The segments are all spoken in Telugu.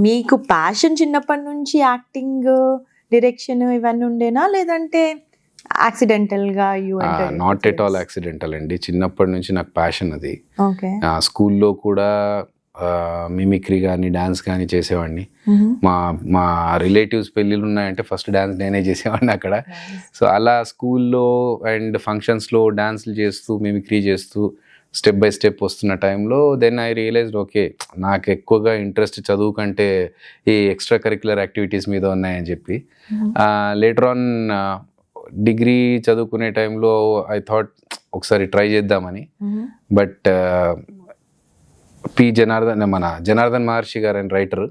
మీకు ప్యాషన్ చిన్నప్పటి నుంచి యాక్టింగ్, డైరెక్షన్ ఇవన్నీ ఉండేనా, లేదంటే యాక్సిడెంటల్ గా you entered? Not at all accidental అండి. చిన్నప్పటి నుంచి నాకు ప్యాషన్ అది. ఓకే. స్కూల్లో కూడా మిమిక్రీ కానీ డాన్స్ కానీ చేసేవాడిని. మా రిలేటివ్స్ పెళ్ళిళ్ళు ఉన్నాయంటే ఫస్ట్ డాన్స్ నేనే చేసేవాడిని అక్కడ. సో అలా స్కూల్లో అండ్ ఫంక్షన్స్లో డాన్స్లు చేస్తూ మిమిక్రీ చేస్తూ స్టెప్ బై స్టెప్ వస్తున్న టైంలో దెన్ ఐ రియలైజ్డ్ ఓకే, నాకు ఎక్కువగా ఇంట్రెస్ట్ చదువు కంటే ఈ ఎక్స్ట్రా కరిక్యులర్ యాక్టివిటీస్ మీద ఉన్నాయని చెప్పి లేటర్ ఆన్ డిగ్రీ చదువుకునే టైంలో ఐ థాట్ ఒకసారి ట్రై చేద్దామని. బట్ మన జనార్దన్ మహర్షి గారు అని రైటర్,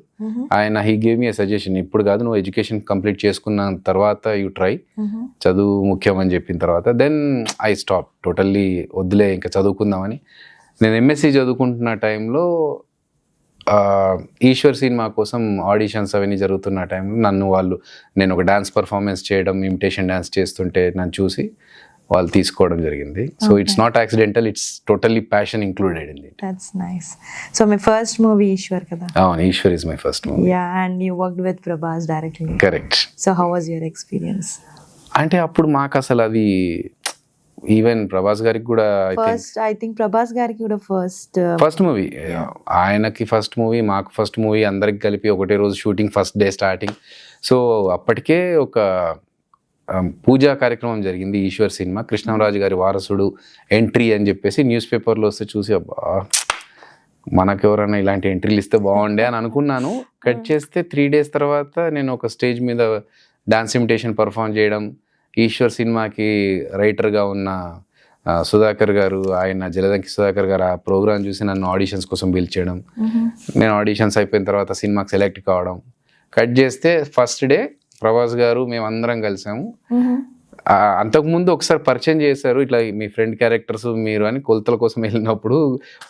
ఆయన he gave me a suggestion, ఇప్పుడు కాదు నువ్వు ఎడ్యుకేషన్ కంప్లీట్ చేసుకున్న తర్వాత యూ ట్రై, చదువు ముఖ్యం అని చెప్పిన తర్వాత దెన్ ఐ స్టాప్ టోటల్లీ, వద్దులే ఇంకా చదువుకుందామని. నేను ఎంఎస్సి చదువుకుంటున్న టైంలో ఈశ్వర్ సినిమా కోసం ఆడిషన్స్ అవన్నీ జరుగుతున్న టైంలో నేను ఒక డాన్స్ పర్ఫార్మెన్స్ చేయడం, ఇమిటేషన్ డాన్స్ చేస్తుంటే నన్ను చూసి వాళ్ళు తీసుకోవడం జరిగింది. So it's not accidental, it's totally passion included in it. That's nice. So my first movie Eeshwar కదా? అవును, Eeshwar is my first movie. Ya, and you worked with Prabhas directly. Correct. So how was your experience? అంటే అప్పుడు మాకు అసలు అది ఈవెన్ ప్రభాస్ గారికి కూడా ఐ థింక్ ప్రభాస్ గారికి కూడా ఫస్ట్ మూవీ, ఆయనకి ఫస్ట్ మూవీ, మాకు ఫస్ట్ మూవీ, అందరికి కలిపి ఒకటే రోజు shooting, first day starting. So అప్పటికే ఒక పూజా కార్యక్రమం జరిగింది ఈశ్వర్ సినిమా. కృష్ణంరాజు గారి వారసుడు ఎంట్రీ అని చెప్పేసి న్యూస్ పేపర్లో వస్తే చూసి అబ్బా మనకెవరైనా ఇలాంటి ఎంట్రీలు ఇస్తే బాగుండే అని అనుకున్నాను. కట్ చేస్తే 3 days తర్వాత నేను ఒక స్టేజ్ మీద డాన్స్ ఇమిటేషన్ పర్ఫామ్ చేయడం, ఈశ్వర్ సినిమాకి రైటర్గా ఉన్న సుధాకర్ గారు, ఆయన జలదంకి సుధాకర్ గారు ఆ ప్రోగ్రామ్ చూసి నన్ను ఆడిషన్స్ కోసం పిలిచేయడం, నేను ఆడిషన్స్ అయిపోయిన తర్వాత సినిమాకి సెలెక్ట్ కావడం. కట్ చేస్తే ఫస్ట్ డే ప్రభాస్ గారు మేము అందరం కలిసాము. అంతకుముందు ఒకసారి పరిచయం చేశారు, ఇట్లా మీ ఫ్రెండ్ క్యారెక్టర్స్ మీరు అని కొలతల కోసం వెళ్ళినప్పుడు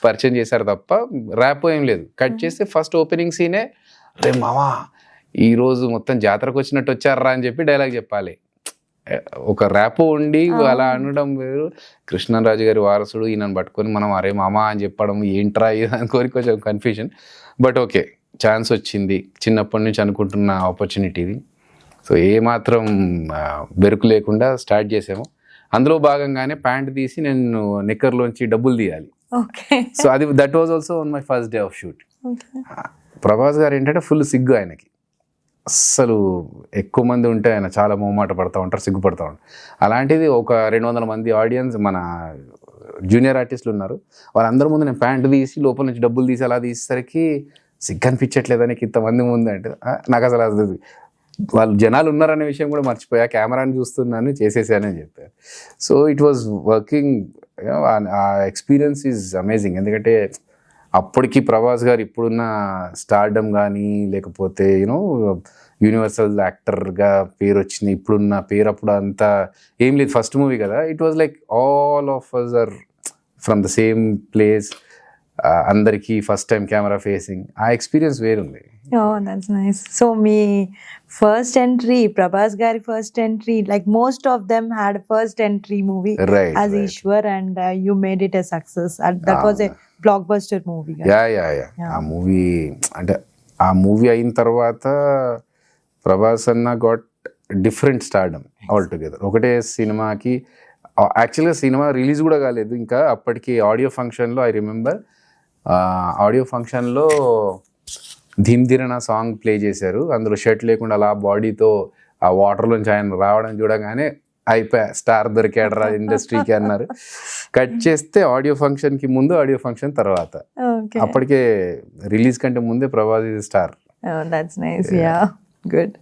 పరిచయం చేశారు తప్ప ర్యాప్ ఏం లేదు. కట్ చేస్తే ఫస్ట్ ఓపెనింగ్ సీనే రే మామా ఈరోజు మొత్తం జాతరకు వచ్చినట్టు వచ్చారా అని చెప్పి డైలాగ్ చెప్పాలి. ఒక ర్యాప్ ఉండి అలా అనడం వేరు. కృష్ణరాజు గారి వారసుడు ఈయనను పట్టుకొని మనం అరే మామా అని చెప్పడం ఏంట్రా అనుకోని కొంచెం కన్ఫ్యూజన్. బట్ ఓకే, ఛాన్స్ వచ్చింది, చిన్నప్పటి నుంచి అనుకుంటున్న ఆపర్చునిటీది. సో ఏమాత్రం బెరుకు లేకుండా స్టార్ట్ చేసాము. అందులో భాగంగానే ప్యాంట్ తీసి నేను నిక్కర్లోంచి డబ్బులు తీయాలి. సో అది that was also on my first day of shoot. Prabhas గారు ఏంటంటే ఫుల్ సిగ్గు ఆయనకి, అస్సలు ఎక్కువ మంది ఉంటే ఆయన చాలా మొహమాట పడుతూ ఉంటారు, సిగ్గుపడుతూ ఉంటారు. అలాంటిది ఒక 200 మంది ఆడియన్స్, మన జూనియర్ ఆర్టిస్టులు ఉన్నారు, వాళ్ళందరి ముందు నేను ప్యాంట్ తీసి లోపల నుంచి డబ్బులు తీసి అలా తీసేసరికి సిగ్గు అనిపించట్లేదని ఇంతమంది ముందు అంటే నాకు అసలు అది వాళ్ళు జనాలు ఉన్నారనే విషయం కూడా మర్చిపోయా, కెమెరాని చూస్తున్నాను చేసేసానని చెప్పారు. సో ఇట్ వాజ్ వర్కింగ్, ఆ ఎక్స్పీరియన్స్ ఈజ్ అమేజింగ్. ఎందుకంటే అప్పటికి ప్రభాస్ గారు ఇప్పుడున్న స్టార్డమ్ కానీ లేకపోతే యూనో యూనివర్సల్ యాక్టర్గా పేరు వచ్చింది, ఇప్పుడున్న పేరు అప్పుడు అంతా ఏం లేదు. ఫస్ట్ మూవీ కదా, it was like all of us are from the same place, అందరికీ ఫస్ట్ టైం కెమెరా ఫేసింగ్, ఆ ఎక్స్పీరియన్స్ వేరుంది. Oh, that's nice. So me first entry, Prabhas gari first entry, like most of them had first entry movie as Ishwar, and you made it a success. That was a blockbuster movie. Yeah. ఆ మూవీ అంటే ఆ మూవీ అయిన తర్వాత ప్రభాస్ అన్న got different stardom all together. ఒకటే సినిమాకి యాక్చువల్గా సినిమా రిలీజ్ కూడా కాలేదు ఇంకా, అప్పటికి ఆడియో ఫంక్షన్లో ఐ రిమెంబర్ ఆడియో ఫంక్షన్లో ధీమ్ ధీరన సాంగ్ ప్లే చేశారు. అందులో షర్ట్ లేకుండా అలా బాడీతో ఆ వాటర్లోంచి ఆయన రావడం చూడగానే అయిపోయా, స్టార్ దొరికాడరా ఇండస్ట్రీకి అన్నారు. కట్ చేస్తే ఆడియో ఫంక్షన్కి ముందు, ఆడియో ఫంక్షన్ తర్వాత, అప్పటికే రిలీజ్ కంటే ముందే Prabhas star. Oh, that's nice. Yeah, good.